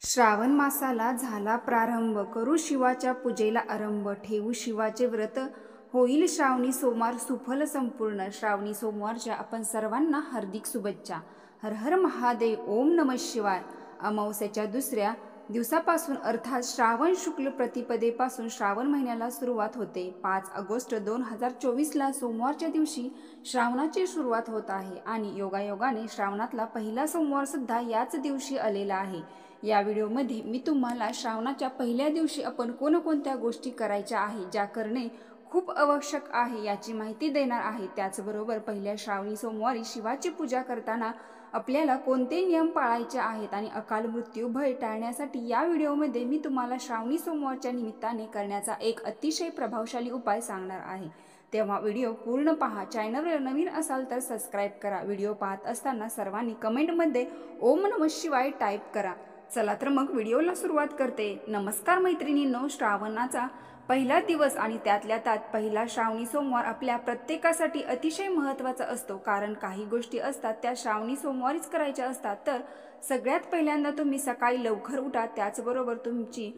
श्रावण मासाला झाला प्रारंभ, करू शिवाच्या पूजेला आरंभ, ठेवू शिवाचे व्रत, होईल श्रावणी सोमवार सुफल संपूर्ण. श्रावणी सोमवारच्या आपण सर्वांना हार्दिक शुभेच्छा. हर हर महादेव, ओम नमः शिवाय. अमावस्याच्या दुसऱ्या दिवसापासून अर्थात श्रावण शुक्ल प्रतिपदेपासून श्रावण महिन्याला सुरुवात होते. 5 ऑगस्ट 2024ला सोमवारच्या दिवशी श्रावणाची सुरुवात होत आहे आणि योगायोगाने श्रावणातला पहिला सोमवार सुद्धा याच दिवशी आलेला आहे. या व्हिडिओमध्ये मी तुम्हाला श्रावणाच्या पहिल्या दिवशी आपण कोणकोणत्या गोष्टी करायच्या आहे, ज्या करणे खूप आवश्यक आहे याची माहिती देणार आहे. त्याचबरोबर पहिल्या श्रावणी सोमवारी शिवाची पूजा करताना आपल्याला कोणते नियम पाळायचे आहेत आणि अकाल मृत्यू भय टाळण्यासाठी या व्हिडिओमध्ये मी तुम्हाला श्रावणी सोमवारच्या निमित्ताने करण्याचा एक अतिशय प्रभावशाली उपाय सांगणार आहे. तेव्हा व्हिडिओ पूर्ण पहा. चॅनलवर नवीन असाल तर सबस्क्राईब करा. व्हिडिओ पाहत असताना सर्वांनी कमेंटमध्ये ओम नमः शिवाय टाईप करा. चला तर मग व्हिडिओला सुरुवात करते. नमस्कार मैत्रिणींनो, श्रावणाचा पहिला दिवस आणि त्यातल्या त्यात पहिला श्रावणी सोमवार आपल्या प्रत्येकासाठी अतिशय महत्त्वाचा असतो. कारण काही गोष्टी असतात त्या श्रावणी सोमवारीच करायच्या असतात. तर सगळ्यात पहिल्यांदा तुम्ही सकाळी लवकर उठा. त्याचबरोबर तुमची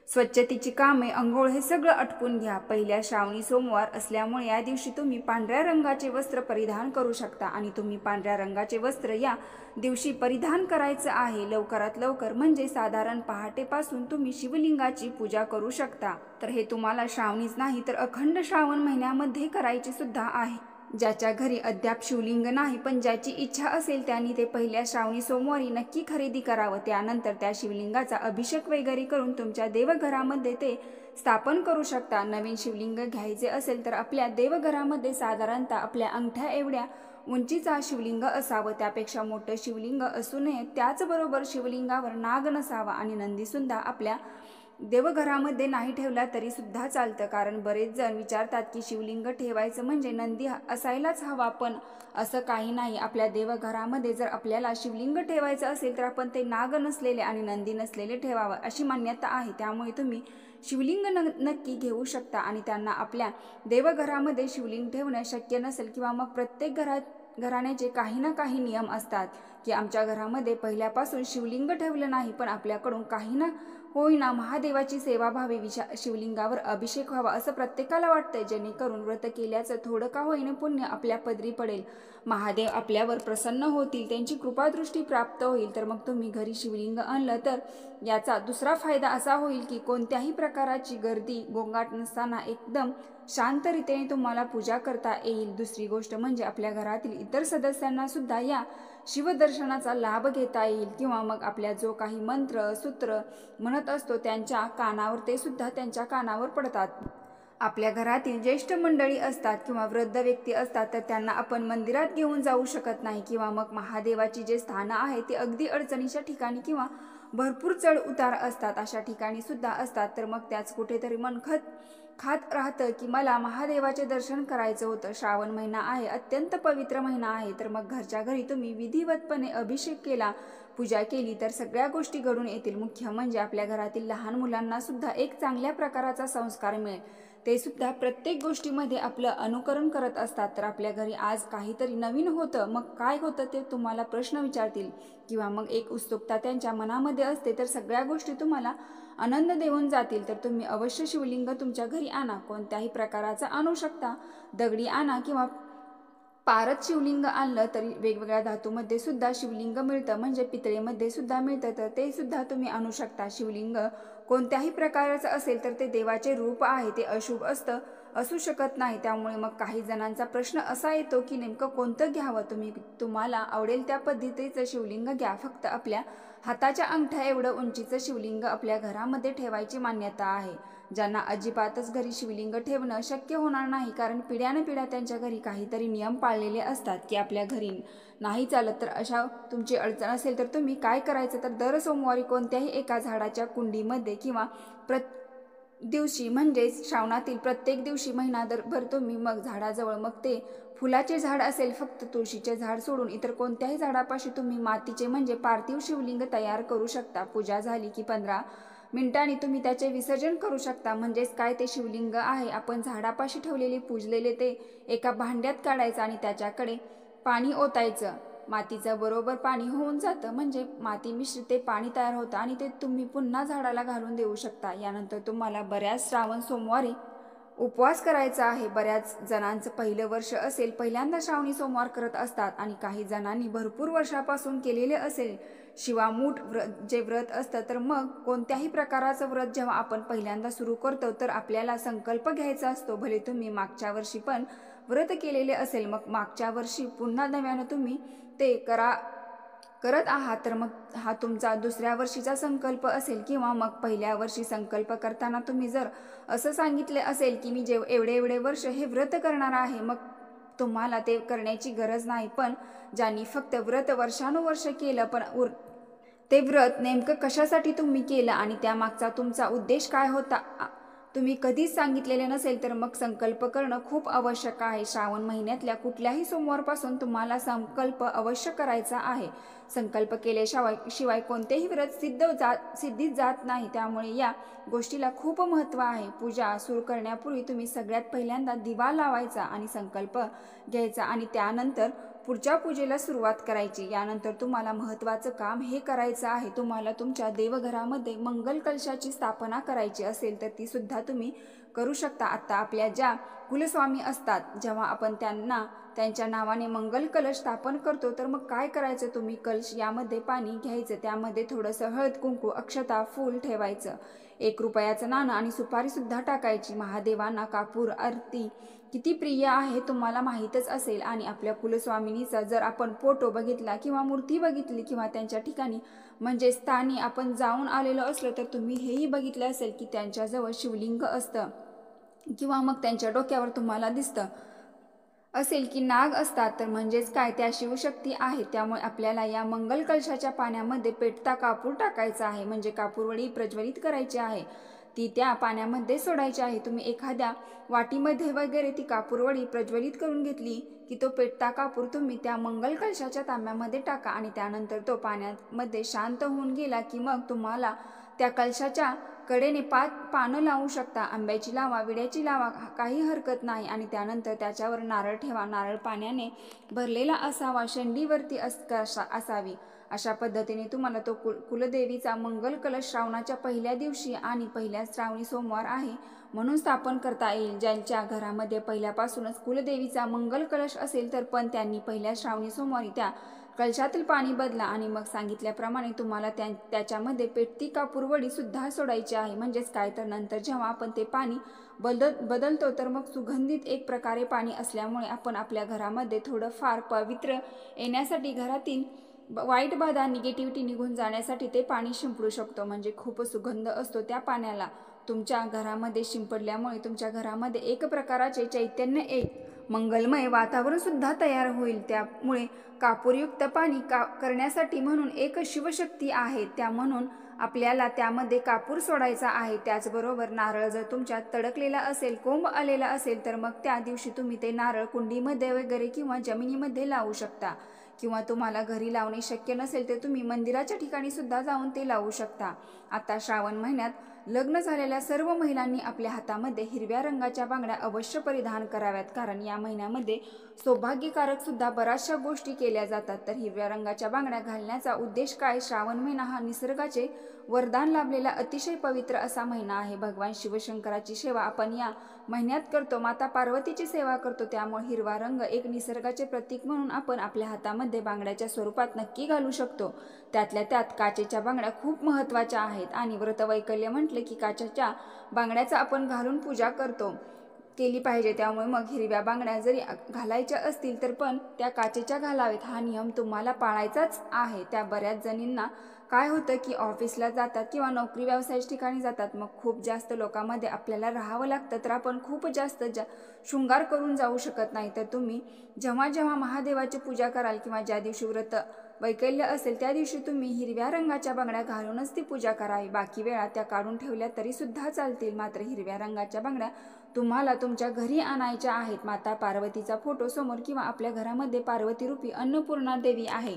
स्वच्छतेची कामे, अंघोळ हे सगळं आटपून घ्या. पहिल्या श्रावणी सोमवार असल्यामुळे या दिवशी तुम्ही पांढऱ्या रंगाचे वस्त्र परिधान करू शकता आणि तुम्ही पांढऱ्या रंगाचे वस्त्र या दिवशी परिधान करायचं आहे. लवकरात लवकर म्हणजे साधारण पहाटेपासून तुम्ही शिवलिंगाची पूजा करू शकता. तर हे तुम्हाला श्रावणीच नाही तर अखंड श्रावण महिन्यामध्ये करायचे सुद्धा आहे. ज्याच्या घरी अद्याप शिवलिंग नाही पण ज्याची इच्छा असेल त्यांनी ते पहिल्या श्रावणी सोमवारी नक्की खरेदी करावं. त्यानंतर त्या शिवलिंगाचा अभिषेक वगैरे करून तुमच्या देवघरामध्ये ते स्थापन करू शकता. नवीन शिवलिंग घ्यायचे असेल तर आपल्या देवघरामध्ये साधारणतः आपल्या अंगठ्या एवढ्या उंचीचा शिवलिंग असावं, त्यापेक्षा मोठं शिवलिंग असू नये. त्याचबरोबर शिवलिंगावर नाग नसावा आणि नंदीसुद्धा आपल्या देवघरामध्ये नाही ठेवला तरी सुद्धा चालतं. कारण बरेच जण विचारतात की शिवलिंग ठेवायचं म्हणजे नंदी असायलाच हवा, पण असं काही नाही. आपल्या देवघरामध्ये जर आपल्याला शिवलिंग ठेवायचं असेल तर आपण ते नाग नसलेले आणि नंदी नसलेले ठेवावं अशी मान्यता आहे. त्यामुळे तुम्ही शिवलिंग नक्की घेऊ शकता आणि त्यांना आपल्या देवघरामध्ये शिवलिंग ठेवणं शक्य नसेल किंवा मग प्रत्येक घराण्याचे काही ना काही नियम असतात की आमच्या घरामध्ये पहिल्यापासून शिवलिंग ठेवलं नाही पण आपल्याकडून काही ना होईना महादेवाची सेवा व्हावी, शिवलिंगावर अभिषेक व्हावा असं प्रत्येकाला वाटतंय. जेणेकरून व्रत केल्याचं थोडं का होईना पुण्य आपल्या पदरी पडेल, महादेव आपल्यावर प्रसन्न होतील, त्यांची कृपादृष्टी प्राप्त होईल. तर मग तुम्ही घरी शिवलिंग आणलं तर याचा दुसरा फायदा असा होईल की कोणत्याही प्रकाराची गर्दी गोंगाट नसताना एकदम शांतरीतीने तुम्हाला पूजा करता येईल. दुसरी गोष्ट म्हणजे आपल्या घरातील इतर सदस्यांना सुद्धा या शिवदर्शनाचा लाभ घेता येईल किंवा मग आपल्या जो काही मंत्र सूत्र म्हणत असतो त्यांच्या कानावर ते सुद्धा त्यांच्या कानावर पडतात. आपल्या घरातील ज्येष्ठ मंडळी असतात किंवा वृद्ध व्यक्ती असतात तर त्यांना आपण मंदिरात घेऊन जाऊ शकत नाही किंवा मग महादेवाची जे स्थानं आहे ते अगदी अडचणीच्या ठिकाणी किंवा भरपूर चढ उतार असतात अशा ठिकाणी सुद्धा असतात. तर मग त्याच कुठेतरी मन खात राहतं की मला महादेवाचे दर्शन करायचं होतं. श्रावण महिना आहे, अत्यंत पवित्र महिना आहे. तर मग घरच्या घरी तुम्ही विधिवतपणे अभिषेक केला, पूजा केली तर सगळ्या गोष्टी घडून येतील. मुख्य म्हणजे आपल्या घरातील लहान मुलांना सुद्धा एक चांगल्या प्रकाराचा संस्कार मिळेल. ते सुद्धा प्रत्येक गोष्टीमध्ये आपलं अनुकरण करत असतात. तर आपल्या घरी आज काहीतरी नवीन होतं, मग काय होतं ते तुम्हाला प्रश्न विचारतील किंवा मग एक उत्सुकता त्यांच्या मनामध्ये असते. तर सगळ्या गोष्टी तुम्हाला आनंद देऊन जातील. तर तुम्ही अवश्य शिवलिंग तुमच्या घरी आणा. कोणत्याही प्रकाराचा आणू शकता, दगडी आणा किंवा पारद शिवलिंग आणलं तरी वेगवेगळ्या धातूमध्ये सुद्धा शिवलिंग मिळतं, म्हणजे पितळेमध्ये सुद्धा मिळतं, तर ते सुद्धा तुम्ही आणू शकता. शिवलिंग कोणत्याही प्रकाराचं असेल तर ते देवाचे रूप आहे, ते अशुभ असू शकत नाही. त्यामुळे मग काही जणांचा प्रश्न असा येतो की नेमकं कोणतं घ्यावं. तुम्हाला आवडेल त्या पद्धतीचं शिवलिंग घ्या. फक्त आपल्या हाताच्या अंगठ्या एवढं उंचीचं शिवलिंग आपल्या घरामध्ये ठेवायची मान्यता आहे. ज्यांना अजिबातच घरी शिवलिंग ठेवणं शक्य होणार नाही, कारण पिढ्यानपिढ्या त्यांच्या घरी काहीतरी नियम पाळलेले असतात की आपल्या घरी नाही चालत, तर अशा तुमची अडचण असेल तर तुम्ही काय करायचं, तर दर सोमवारी कोणत्याही एका झाडाच्या कुंडीमध्ये किंवा दिवशी म्हणजेच श्रावणातील प्रत्येक दिवशी महिनाभर तुम्ही मग झाडाजवळ, मग ते फुलाचे झाड असेल फक्त तुळशीचे झाड सोडून इतर कोणत्याही झाडापाशी तुम्ही मातीचे म्हणजे पार्थिव शिवलिंग तयार करू शकता. पूजा झाली की 15 मिनिटांनी तुम्ही त्याचे विसर्जन करू शकता. म्हणजेच काय, ते शिवलिंग आहे आपण झाडापाशी ठेवलेले पूजलेले ते एका भांड्यात काढायचं आणि त्याच्याकडे पाणी ओतायचं. मातीचं बरोबर पाणी होऊन जातं, म्हणजे माती मिश्रित ते पाणी तयार होतं आणि ते तुम्ही पुन्हा झाडाला घालून देऊ शकता. यानंतर तुम्हाला बऱ्याच श्रावण सोमवारी उपवास करायचा आहे. बऱ्याच जणांचं पहिलं वर्ष असेल, पहिल्यांदा श्रावणी सोमवार करत असतात आणि काही जणांनी भरपूर वर्षापासून केलेले असेल शिवामूठ जे व्रत असतं. तर मग कोणत्याही प्रकाराचं व्रत जेव्हा आपण पहिल्यांदा सुरू करतो तर आपल्याला संकल्प घ्यायचा असतो. भले तुम्ही मागच्या वर्षी पण व्रत केलेले असेल, मग मागच्या वर्षी पुन्हा नव्यानं तुम्ही ते करत आहात, तर मग हा तुमचा दुसऱ्या वर्षीचा संकल्प असेल. किंवा मग पहिल्या वर्षी संकल्प करताना तुम्ही जर असं सांगितले असेल की मी एवढे एवढे वर्ष हे व्रत करणार आहे, मग तुम्हाला ते करण्याची गरज नाही. पण ज्यांनी फक्त व्रत वर्षानुवर्ष केलं, पण ते व्रत नेमकं कशासाठी तुम्ही केलं आणि त्यामागचा तुमचा उद्देश काय होता तुम्ही कधीच सांगितलेले नसेल, तर मग संकल्प करणं खूप आवश्यक आहे. श्रावण महिन्यातल्या कुठल्याही सोमवारपासून तुम्हाला संकल्प अवश्य करायचा आहे. संकल्प केल्याशिवाय कोणतेही व्रत सिद्धीत जात नाही. त्यामुळे या गोष्टीला खूप महत्त्व आहे. पूजा सुरू करण्यापूर्वी तुम्ही सगळ्यात पहिल्यांदा दिवा लावायचा आणि संकल्प घ्यायचा आणि त्यानंतर पुढच्या पूजेला सुरुवात करायची. यानंतर तुम्हाला महत्त्वाचं काम हे करायचं आहे. तुम्हाला तुमच्या देवघरामध्ये मंगल कलशाची स्थापना करायची असेल तर ती सुद्धा तुम्ही करू शकता. आता आपल्या ज्या कुलस्वामी असतात, जेव्हा आपण त्यांच्या नावाने मंगल कलश स्थापन करतो, तर मग काय करायचं, तुम्ही कलश यामध्ये पाणी घ्यायचं, त्यामध्ये थोडंसं हळद कुंकू अक्षता फूल ठेवायचं, 1 रुपयाचं नाणं आणि सुपारी सुद्धा टाकायची. महादेवांना कापूर आरती किती प्रिय आहे तुम्हाला माहीतच असेल. आणि आपल्या कुलस्वामिनीचा जर आपण फोटो बघितला किंवा मूर्ती बघितली किंवा त्यांच्या ठिकाणी म्हणजे स्थानी आपण जाऊन आलेलो असलो, तर तुम्ही हेही बघितलं असेल की त्यांच्याजवळ शिवलिंग असतं किंवा मग त्यांच्या डोक्यावर तुम्हाला दिसतं असेल की नाग असतात, तर म्हणजेच काय, त्या शिवशक्ती आहेत. त्यामुळे आपल्याला या मंगल कलशाच्या पाण्यामध्ये पेटता कापूर टाकायचा आहे, म्हणजे कापूरवडी प्रज्वलित करायची आहे, ती त्या पाण्यामध्ये सोडायची आहे. तुम्ही एखाद्या वाटीमध्ये वगैरे ती कापूरवडी प्रज्वलित करून घेतली की तो पेटता कापूर तुम्ही त्या मंगल कलशाच्या तांब्यामध्ये टाका आणि त्यानंतर तो पाण्यामध्ये शांत होऊन गेला की मग तुम्हाला त्या कलशाच्या कडेने 5 पानं लावू शकता. आंब्याची लावा, विड्याची लावा, काही हरकत नाही. आणि त्यानंतर त्याच्यावर नारळ ठेवा. नारळ पाण्याने भरलेला असावा, शेंडीवरती असावी. अशा पद्धतीने तुम्हाला तो कुलदेवीचा मंगल कलश श्रावणाच्या पहिल्या दिवशी आणि पहिल्या श्रावणी सोमवार आहे म्हणून स्थापन करता येईल. ज्यांच्या घरामध्ये पहिल्यापासूनच कुलदेवीचा मंगल कलश असेल, तर पण त्यांनी पहिल्या श्रावणी सोमवारी त्या कलशातील पाणी बदला आणि मग सांगितल्याप्रमाणे तुम्हाला त्याच्यामध्ये पेटती कापूरवडी सुद्धा सोडायची आहे. म्हणजेच काय, तर नंतर जेव्हा आपण ते पाणी बदलतो तर मग सुगंधित एक प्रकारे पाणी असल्यामुळे आपण आपल्या घरामध्ये थोडंफार पवित्र येण्यासाठी, घरातील वाईट बाधा निगेटिव्हिटी निघून जाण्यासाठी ते पाणी शिंपडू शकतो. म्हणजे खूप सुगंध असतो त्या पाण्याला. तुमच्या घरामध्ये शिंपडल्यामुळे तुमच्या घरामध्ये एक प्रकाराचे चैतन्य, एक मंगलमय वातावरण सुद्धा तयार होईल. त्यामुळे कापूरयुक्त पाणी करण्यासाठी म्हणून एक शिवशक्ती आहे, त्या म्हणून आपल्याला त्यामध्ये कापूर सोडायचा आहे. त्याचबरोबर नारळ जर तुमच्यात तडकलेला असेल, कोंब आलेला असेल, तर मग त्या दिवशी तुम्ही ते नारळ कुंडीमध्ये वगैरे किंवा जमिनीमध्ये लावू शकता. किंवा तुम्हाला घरी लावणे शक्य नसेल तर तुम्ही मंदिराच्या ठिकाणी सुद्धा जाऊन ते लावू शकता. आता श्रावण महिन्यात लग्न झालेल्या सर्व महिलांनी आपल्या हातामध्ये हिरव्या रंगाच्या बांगड्या अवश्य परिधान कराव्यात, कारण या महिन्यामध्ये सौभाग्यकारक सुद्धा बऱ्याचशा गोष्टी केल्या जातात. तर हिरव्या रंगाच्या बांगड्या घालण्याचा उद्देश काय, श्रावण महिना हा निसर्गाचे वरदान लाभलेला अतिशय पवित्र असा महिना आहे. भगवान शिवशंकराची सेवा आपण या महिन्यात करतो, माता पार्वतीची सेवा करतो. त्यामुळे हिरवा रंग एक निसर्गाचे प्रतीक म्हणून आपण आपल्या हातामध्ये बांगड्याच्या स्वरूपात नक्की घालू शकतो. त्यातल्या त्यात काचेच्या बांगड्या खूप महत्त्वाच्या आहेत आणि व्रतवैकल्य म्हटले की काचेच्या बांगड्याचा आपण घालून पूजा केली पाहिजे. त्यामुळे मग हिरव्या बांगड्या जरी घालायच्या असतील तर पण त्या काचेच्या घालावेत. हा नियम तुम्हाला पाळायचाच आहे. त्या बऱ्याच जणींना काय होतं की ऑफिसला जातात किंवा नोकरी व्यवसायाच्या ठिकाणी जातात, मग खूप जास्त लोकांमध्ये आपल्याला राहावं लागतं, तर आपण खूप जास्त शृंगार करून जाऊ शकत नाही. तर तुम्ही जेव्हा जेव्हा महादेवाची पूजा कराल किंवा ज्या दिवशी व्रत वैकल्य असेल त्या दिवशी तुम्ही हिरव्या रंगाच्या बांगड्या घालूनच ती पूजा करावी. बाकी वेळा त्या काढून ठेवल्या तरी सुद्धा चालतील. मात्र हिरव्या रंगाच्या बांगड्या तुम्हाला तुमच्या घरी आणायच्या आहेत. माता पार्वतीचा फोटो समोर किंवा आपल्या घरामध्ये पार्वती रूपी अन्नपूर्णा देवी आहे,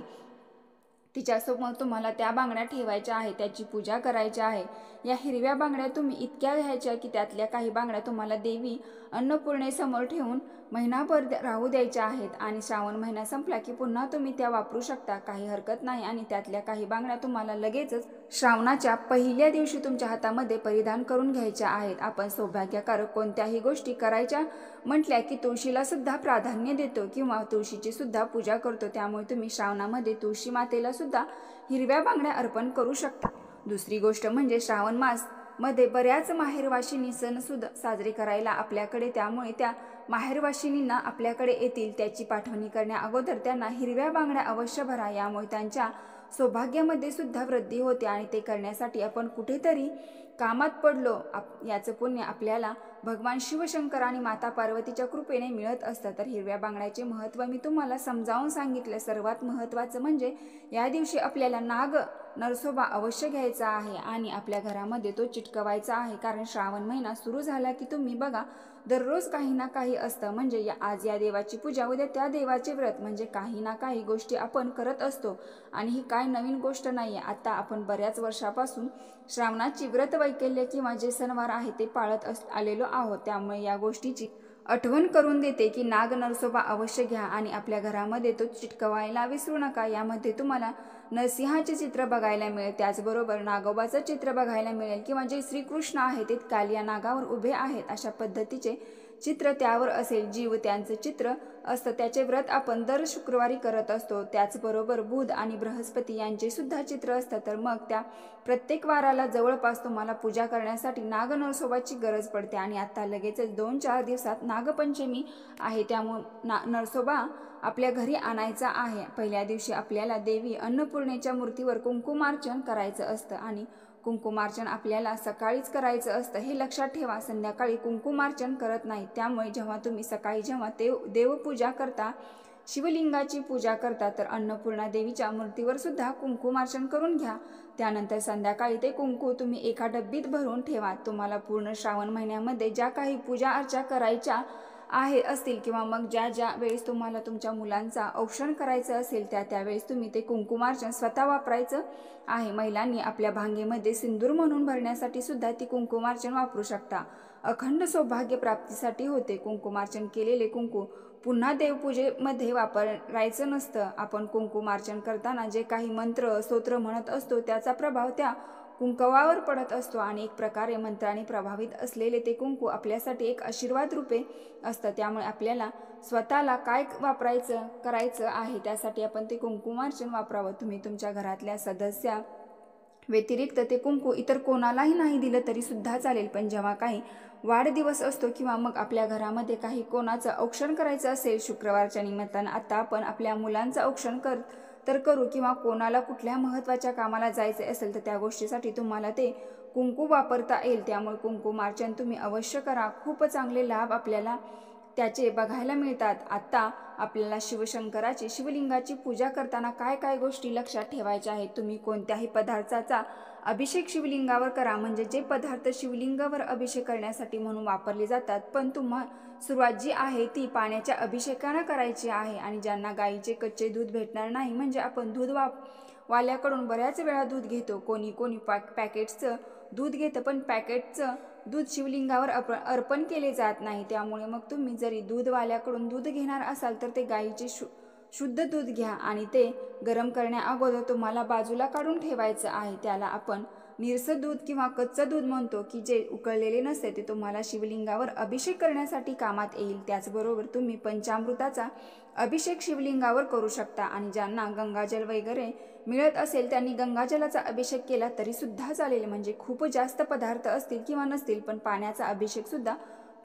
तिच्यासमोर तुम्हाला त्या बांगड्या ठेवायच्या आहे, त्याची पूजा करायची आहे. या हिरव्या बांगड्या तुम्ही इतक्या घ्यायच्या की त्यातल्या काही बांगड्या तुम्हाला देवी अन्नपूर्णेसमोर ठेवून महिनाभर राहू द्यायच्या आहेत आणि श्रावण महिना संपला की पुन्हा तुम्ही त्या वापरू शकता, काही हरकत नाही. आणि त्यातल्या काही बांगड्या तुम्हाला लगेचच श्रावणाच्या पहिल्या दिवशी तुमच्या हातामध्ये परिधान करून घ्यायच्या आहेत. आपण सौभाग्यकारक कोणत्याही गोष्टी करायच्या म्हटल्या की तुळशीला सुद्धा प्राधान्य देतो किंवा तुळशीची सुद्धा पूजा करतो. त्यामुळे तुम्ही श्रावणामध्ये तुळशी मातेला सुद्धा हिरव्या बांगड्या अर्पण करू शकता. दुसरी गोष्ट म्हणजे श्रावण मास मध्ये बऱ्याच माहेरवाशिनी सण सुद्धा साजरे करायला आपल्याकडे, त्यामुळे त्या माहेरवाशिनींना आपल्याकडे येतील त्याची पाठवणी करण्या अगोदर त्यांना हिरव्या बांगड्या अवश्य भरा. यामुळे त्यांच्या सौभाग्यामध्ये सुद्धा वृद्धी होते आणि ते करण्यासाठी आपण कुठेतरी कामात पडलो याचं पुण्य आपल्याला भगवान शिवशंकर आणि माता पार्वतीच्या कृपेने मिळत असतं. तर हिरव्या बांगड्याचे महत्त्व मी तुम्हाला समजावून सांगितलं. सर्वात महत्त्वाचं म्हणजे या दिवशी आपल्याला नाग नरसोबा अवश्य घ्यायचा आहे आणि आपल्या घरामध्ये तो चिटकवायचा आहे. कारण श्रावण महिना सुरू झाला की तुम्ही बघा दररोज काही ना काही असतं. म्हणजे आज या देवाची पूजा, उद्या त्या देवाचे व्रत, म्हणजे काही ना काही गोष्टी आपण करत असतो. आणि ही काय नवीन गोष्ट नाही आहे. आता आपण बऱ्याच वर्षापासून श्रावणाची व्रत वैकल्य किंवा जे सणवार आहे ते पाळत आलेलो आहोत. त्यामुळे या गोष्टीची आठवण करून देते की नाग नरसोबा अवश्य घ्या आणि आपल्या घरामध्ये तो चिटकवायला विसरू नका. यामध्ये तुम्हाला नरसिंहाचे चित्र बघायला मिळेल, त्याचबरोबर नागोबाचं चित्र बघायला मिळेल किंवा जे श्रीकृष्ण आहे ते कालिया नागावर उभे आहेत अशा पद्धतीचे चित्र त्यावर असेल. जीव त्यांचं चित्र असतं, त्याचे व्रत आपण दर शुक्रवारी करत असतो. त्याचबरोबर बुध आणि बृहस्पती यांचे सुद्धा चित्र असतं. तर मग त्या प्रत्येक वाराला जवळपास तुम्हाला पूजा करण्यासाठी नाग नरसोबाची गरज पडते. आणि आता लगेचच 2-4 दिवसात नागपंचमी आहे, त्यामुळे नरसोबा आपल्या घरी आणायचा आहे. पहिल्या दिवशी आपल्याला देवी अन्नपूर्णेच्या मूर्तीवर कुंकुमार्चन करायचं असतं आणि कुंकुमार्चन आपल्याला सकाळीच करायचं असतं, हे लक्षात ठेवा. संध्याकाळी कुंकुमार्चन करत नाही. त्यामुळे जेव्हा तुम्ही सकाळी जेव्हा देवपूजा करता, शिवलिंगाची पूजा करता, तर अन्नपूर्णा देवीच्या मूर्तीवर सुद्धा कुंकुमार्चन करून घ्या. त्यानंतर संध्याकाळी ते कुंकू तुम्ही एका डब्बीत भरून ठेवा. तुम्हाला पूर्ण श्रावण महिन्यामध्ये ज्या काही पूजा अर्चा करायच्या असतील किंवा मग ज्या वेळेस तुम्हाला तुमच्या मुलांचा औक्षण करायचं असेल त्यावेळेस तुम्ही ते कुंकुमार्चन स्वतः वापरायचं आहे. महिलांनी आपल्या भांगेमध्ये सिंदूर म्हणून भरण्यासाठी सुद्धा ती कुंकुमार्चन वापरू शकता. अखंड सौभाग्य प्राप्तीसाठी होते. कुंकुमार्चन केलेले कुंकू पुन्हा देवपूजेमध्ये वापरायचं नसतं. आपण कुंकुमार्चन करताना जे काही मंत्र स्तोत्र म्हणत असतो त्याचा प्रभाव त्या कुंकवावर पडत असतो आणि एक प्रकारे मंत्राने प्रभावित असलेले ते कुंकू आपल्यासाठी एक आशीर्वाद रूपे असतं. त्यामुळे आपल्याला स्वतःला काय करायचं आहे त्यासाठी आपण ते कुंकुमार्चन वापरावं. तुम्ही तुमच्या घरातल्या सदस्या व्यतिरिक्त ते कुंकू इतर कोणालाही नाही दिलं तरी सुद्धा चालेल. पण जेव्हा काही वाढदिवस असतो किंवा मग आपल्या घरामध्ये काही कोणाचं औक्षण करायचं असेल शुक्रवारच्या निमित्तानं, आता आपण आपल्या मुलांचं औक्षण करू किंवा कोणाला कुठल्या महत्त्वाच्या कामाला जायचे असेल तर त्या गोष्टीसाठी तुम्हाला ते कुंकू वापरता येईल. त्यामुळे कुंकुमार्चन तुम्ही अवश्य करा. खूप चांगले लाभ आपल्याला त्याचे बघायला मिळतात. आता आपल्याला शिवशंकराची शिवलिंगाची पूजा करताना काय काय गोष्टी लक्षात ठेवायच्या आहेत. तुम्ही कोणत्याही पदार्थाचा अभिषेक शिवलिंगावर करा, म्हणजे जे पदार्थ शिवलिंगावर अभिषेक करण्यासाठी म्हणून वापरले जातात, पण सुरुवात जी आहे ती पाण्याच्या अभिषेकानं करायची आहे. आणि ज्यांना गाईचे कच्चे दूध भेटणार नाही, म्हणजे आपण दूध वाल्याकडून बऱ्याच वेळा दूध घेतो, कोणी पॅकेटचं दूध घेतं, पण पॅकेटचं दूध शिवलिंगावर अर्पण केले जात नाही. त्यामुळे मग तुम्ही जरी दूधवाल्याकडून दूध घेणार असाल तर ते गाईचे शुद्ध दूध घ्या आणि ते गरम करण्या अगोदर तुम्हाला बाजूला काढून ठेवायचं आहे. त्याला आपण निरसं दूध किंवा कच्चं दूध म्हणतो की जे उकळलेले नसते, ते तुम्हाला शिवलिंगावर अभिषेक करण्यासाठी कामात येईल. त्याचबरोबर तुम्ही पंचामृताचा अभिषेक शिवलिंगावर करू शकता आणि ज्यांना गंगाजल वगैरे मिळत असेल त्यांनी गंगाजलाचा अभिषेक केला तरी सुद्धा चालेल. म्हणजे खूप जास्त पदार्थ असतील किंवा नसतील, पण पाण्याचा अभिषेक सुद्धा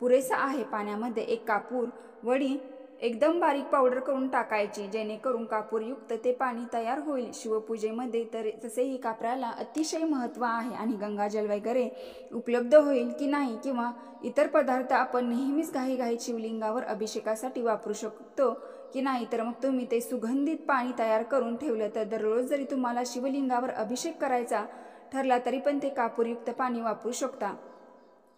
पुरेसा आहे. पाण्यामध्ये एक कापूर वडी एकदम बारीक पावडर करून टाकायची, जेणेकरून कापूरयुक्त ते पाणी तयार होईल शिवपूजेमध्ये. तर तसेही कापराला अतिशय महत्त्व आहे. आणि गंगाजल वगैरे उपलब्ध होईल की नाही किंवा इतर पदार्थ आपण नेहमीच घाईघाईत शिवलिंगावर अभिषेकासाठी वापरू शकतो की नाही, तर मग तुम्ही ते सुगंधित पाणी तयार करून ठेवलं तर दररोज जरी तुम्हाला शिवलिंगावर अभिषेक करायचा ठरला तरी पण ते कापूरयुक्त पाणी वापरू शकता.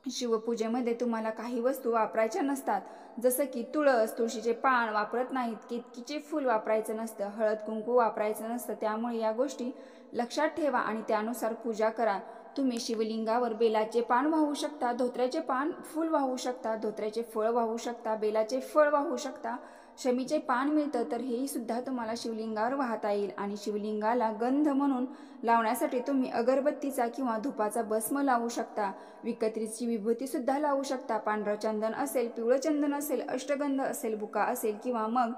शिवपूजेमध्ये तुम्हाला काही वस्तू वापरायच्या नसतात, जसं की तुळशीचे पान वापरत नाहीत, केतकीचे फूल वापरायचं नसतं, हळद कुंकू वापरायचं नसतं. त्यामुळे या गोष्टी लक्षात ठेवा आणि त्यानुसार पूजा करा. तुम्ही शिवलिंगावर बेलाचे पान वाहू शकता, धोत्र्याचे पान फूल वाहू शकता, धोत्र्याचे फळ वाहू शकता, बेलाचे फळ वाहू शकता, शमीचे पान मिळतं तर हेही सुद्धा तुम्हाला शिवलिंगावर वाहता येईल. आणि शिवलिंगाला गंध म्हणून लावण्यासाठी तुम्ही अगरबत्तीचा किंवा धुपाचा भस्म लावू शकता, विकत्रीची विभूतीसुद्धा लावू शकता. पांढरं चंदन असेल, पिवळं चंदन असेल, अष्टगंध असेल, बुका असेल किंवा मग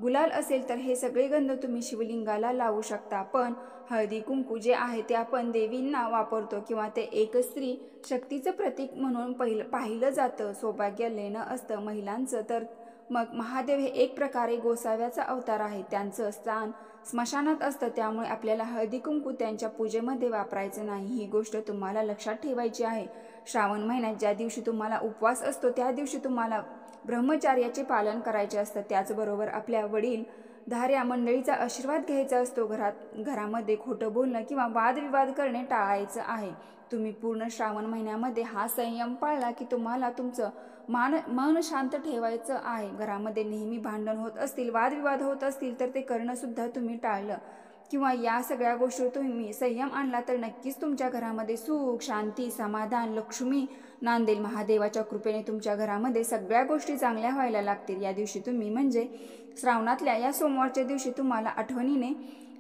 गुलाल असेल तर हे सगळे गंध तुम्ही शिवलिंगाला लावू शकता. पण हळदी कुंकू जे आहे ते आपण देवींना वापरतो किंवा ते एक स्त्री शक्तीचं प्रतीक म्हणून पाहिलं जातं. सौभाग्य लेणं असतं महिलांचं, तर मग महादेव हे एक प्रकारे गोसाव्याचा अवतार आहे. त्यांचं स्थान स्मशानात असतं, त्यामुळे आपल्याला हळदी कुंकू त्यांच्या पूजेमध्ये वापरायचं नाही. ही गोष्ट तुम्हाला लक्षात ठेवायची आहे. श्रावण महिन्यात ज्या दिवशी तुम्हाला उपवास असतो त्या दिवशी तुम्हाला ब्रह्मचार्याचे पालन करायचे असतं. त्याचबरोबर आपल्या वडील धाऱ्या मंडळीचा आशीर्वाद घ्यायचा असतो. घरामध्ये खोटं बोलणं किंवा वादविवाद करणे टाळायचं आहे. तुम्ही पूर्ण श्रावण महिन्यामध्ये हा संयम पाळला की तुम्हाला तुमचं मन शांत ठेवायचं आहे. घरामध्ये नेहमी भांडण होत असतील, वादविवाद होत असतील तर ते करणंसुद्धा तुम्ही टाळलं किंवा या सगळ्या गोष्टी तुम्ही संयम आणला तर नक्कीच तुमच्या घरामध्ये सुख, शांती, समाधान, लक्ष्मी नांदेल. महादेवाच्या कृपेने तुमच्या घरामध्ये सगळ्या गोष्टी चांगल्या व्हायला लागतील. या दिवशी तुम्ही म्हणजे श्रावणातल्या या सोमवारच्या दिवशी तुम्हाला आठवणीने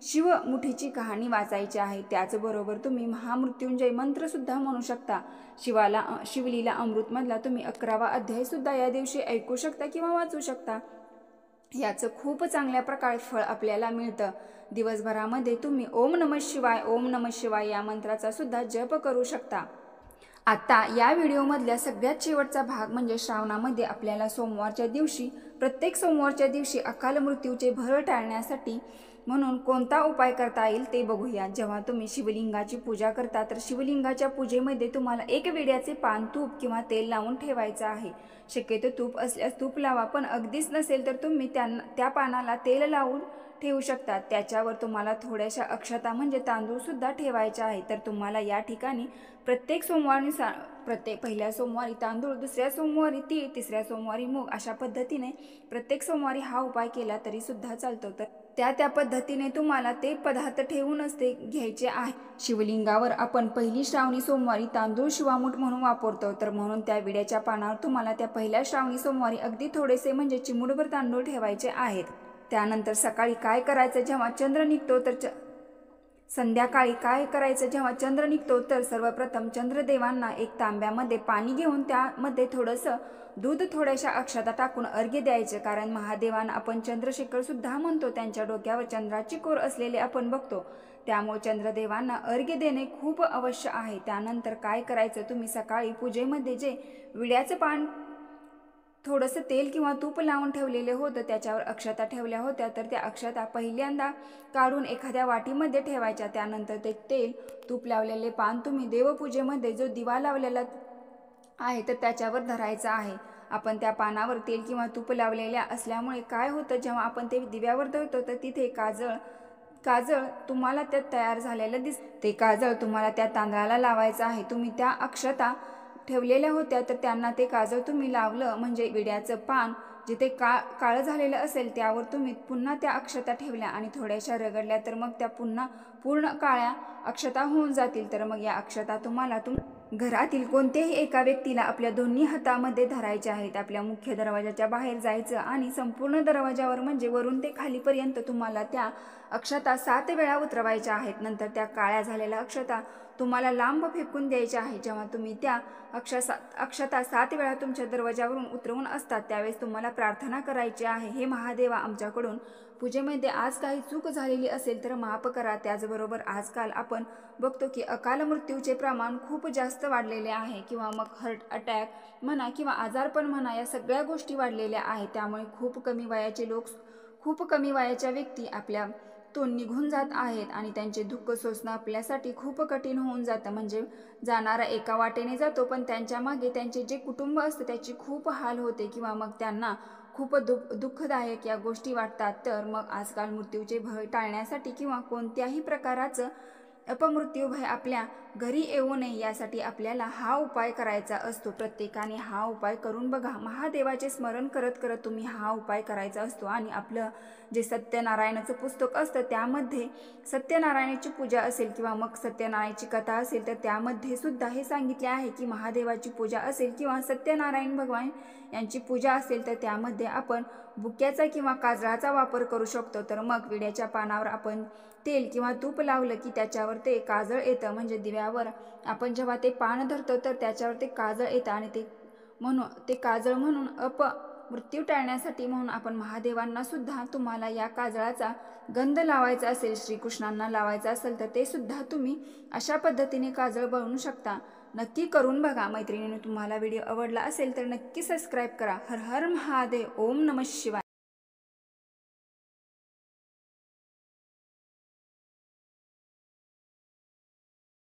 शिवमुठीची कहाणी वाचायची आहे. त्याचबरोबर तुम्ही महामृत्युंजय मंत्रसुद्धा म्हणू शकता. शिवलीला अमृतमधला तुम्ही 11वा अध्यायसुद्धा या दिवशी ऐकू शकता किंवा वाचू शकता. याचं खूप चांगल्या प्रकारे फळ आपल्याला मिळतं. दिवसभरामध्ये तुम्ही ओम नमः शिवाय, ओम नमः शिवाय या मंत्राचा सुद्धा जप करू शकता. आता या व्हिडिओमधल्या सगळ्यात शेवटचा भाग म्हणजे श्रावणामध्ये आपल्याला प्रत्येक सोमवारच्या दिवशी अकाल मृत्यूचे भर टाळण्यासाठी म्हणून कोणता उपाय करता येईल ते बघूया. जेव्हा तुम्ही शिवलिंगाची पूजा करता तर शिवलिंगाच्या पूजेमध्ये तुम्हाला एक विड्याचे पान तूप किंवा तेल लावून ठेवायचं आहे. शक्यतो तूप असल्यास तूप लावा, पण अगदीच नसेल तर तुम्ही त्या पानाला तेल लावून ठेवू शकता. त्याच्यावर तुम्हाला थोड्याशा अक्षता म्हणजे तांदूळ सुद्धा ठेवायचे आहे. तर तुम्हाला या ठिकाणी प्रत्येक पहिल्या सोमवारी तांदूळ, दुसऱ्या सोमवारी तीळ, तिसऱ्या सोमवारी मूग, अशा पद्धतीने प्रत्येक सोमवारी हा उपाय केला तरी सुद्धा चालतो. तर त्या पद्धतीने तुम्हाला ते पदार्थ ठेवूनच ते घ्यायचे आहे. शिवलिंगावर आपण पहिली श्रावणी सोमवारी तांदूळ शिवामूठ म्हणून वापरतो, तर म्हणून त्या विड्याच्या पानावर तुम्हाला त्या पहिल्या श्रावणी सोमवारी अगदी थोडेसे म्हणजे चिमूटभर तांदूळ ठेवायचे आहेत. त्यानंतर सकाळी काय करायचं, जेव्हा चंद्र निघतो तर संध्याकाळी काय करायचं, जेव्हा चंद्र निघतो तर सर्वप्रथम चंद्रदेवांना एक तांब्यामध्ये पाणी घेऊन त्यामध्ये थोडंसं दूध, थोड्याशा अक्षता टाकून अर्घ्य द्यायचे. कारण महादेवांना आपण चंद्रशेखर सुद्धा म्हणतो, त्यांच्या डोक्यावर चंद्राची कोर असलेले आपण बघतो, त्यामुळे चंद्रदेवांना अर्घ्य देणे खूप आवश्यक आहे. त्यानंतर काय करायचं, तुम्ही सकाळी पूजेमध्ये जे विड्याचं पान थोडंसं तेल किंवा तूप लावून ठेवलेले होतं त्याच्यावर अक्षता ठेवल्या होत्या, तर त्या अक्षता पहिल्यांदा काढून एखाद्या वाटीमध्ये ठेवायच्या. त्यानंतर ते तेल तूप लावलेले पान तुम्ही देवपूजेमध्ये जो दिवा लावलेला आहे तर त्याच्यावर धरायचं आहे. आपण त्या पानावर तेल किंवा तूप लावलेल्या असल्यामुळे काय होतं, जेव्हा आपण ते दिव्यावर धरतो तर तिथे काजळ तुम्हाला त्यात तयार झालेलं ते काजळ तुम्हाला त्या तांदळाला लावायचं आहे. तुम्ही त्या अक्षता ठेवलेल्या होत्या तर त्यांना ते काजळ तुम्ही लावलं म्हणजे विड्याचं पान जिथे काळं झालेलं असेल त्यावर तुम्ही पुन्हा त्या अक्षता ठेवल्या आणि थोड्याशा रगडल्या तर मग त्या पुन्हा पूर्ण काळ्या अक्षता होऊन जातील. तर मग या अक्षता तुम्हाला घरातील कोणत्याही एका व्यक्तीला आपल्या दोन्ही हातामध्ये धरायचे आहेत. आपल्या मुख्य दरवाजाच्या बाहेर जायचं आणि संपूर्ण दरवाजावर म्हणजे वरून ते खालीपर्यंत तुम्हाला त्या अक्षता 7 वेळा उतरवायच्या आहेत. नंतर त्या काळ्या झालेल्या अक्षता तुम्हाला लांब फेकून द्यायच्या आहे. जेव्हा तुम्ही त्या अक्षता 7 वेळा तुमच्या दरवाजावरून उतरवून असतात त्यावेळेस तुम्हाला प्रार्थना करायची आहे, हे महादेवा आमच्याकडून पूजेमध्ये आज काही चूक झालेली असेल तर माफ करा. त्याचबरोबर आजकाल आपण बघतो की अकाल मृत्यूचे प्रमाण खूप जास्त वाढलेले आहे किंवा मग हार्ट अटॅक म्हणा किंवा आजारपण म्हणा, या सगळ्या गोष्टी वाढलेल्या आहेत. त्यामुळे खूप कमी वयाच्या व्यक्ती आपल्यातून निघून जात आहेत आणि त्यांचे दुःख सोसणं आपल्यासाठी खूप कठीण होऊन जातं. म्हणजे जाणारा एका वाटेने जातो पण त्यांच्या मागे त्यांचे जे कुटुंब असतं त्याची खूप हाल होते किंवा मग त्यांना खूप दुःखदायक या गोष्टी वाटतात. तर मग आजकाल मृत्यूचे भय टाळण्यासाठी किंवा कोणत्याही प्रकाराचं अपमृत्यू भय आपल्या घरी येऊ नये यासाठी आपल्याला हा उपाय करायचा असतो। प्रत्येकाने हा उपाय करून बघा। महादेवाचे स्मरण करत करत तुम्ही हा उपाय करायचा असतो। आणि आपलं जे सत्यनारायणाचं पुस्तक असतं त्यामध्ये सत्यनारायणाची पूजा असेल किंवा मग सत्यनारायणाची कथा असेल तर त्यामध्ये सुद्धा हे सांगितले आहे की महादेवाची पूजा असेल किंवा सत्यनारायण भगवान यांची पूजा असेल तर त्यामध्ये आपण बुक्याचा किंवा काजळाचा वापर करू शकतो। तर मग विड्याच्या पानावर आपण तेल किंवा तूप लावलं की त्याच्यावर ते काजळ येतं, म्हणजे दिव्यावर आपण जेव्हा ते पान धरतो तर त्याच्यावर ते काजळ येतं आणि ते काजळ म्हणून मृत्यू टाळण्यासाठी म्हणून आपण महादेवांना सुद्धा तुम्हाला या काजळाचा गंध लावायचा असेल, श्रीकृष्णांना लावायचा असेल तर ते सुद्धा तुम्ही अशा पद्धतीने काजळ बनवू शकता। नक्की करून बघा। मैत्रिणींनो, तुम्हाला व्हिडिओ आवडला असेल तर नक्की सबस्क्राईब करा। हर हर महादेव, ओम नमः शिवाय।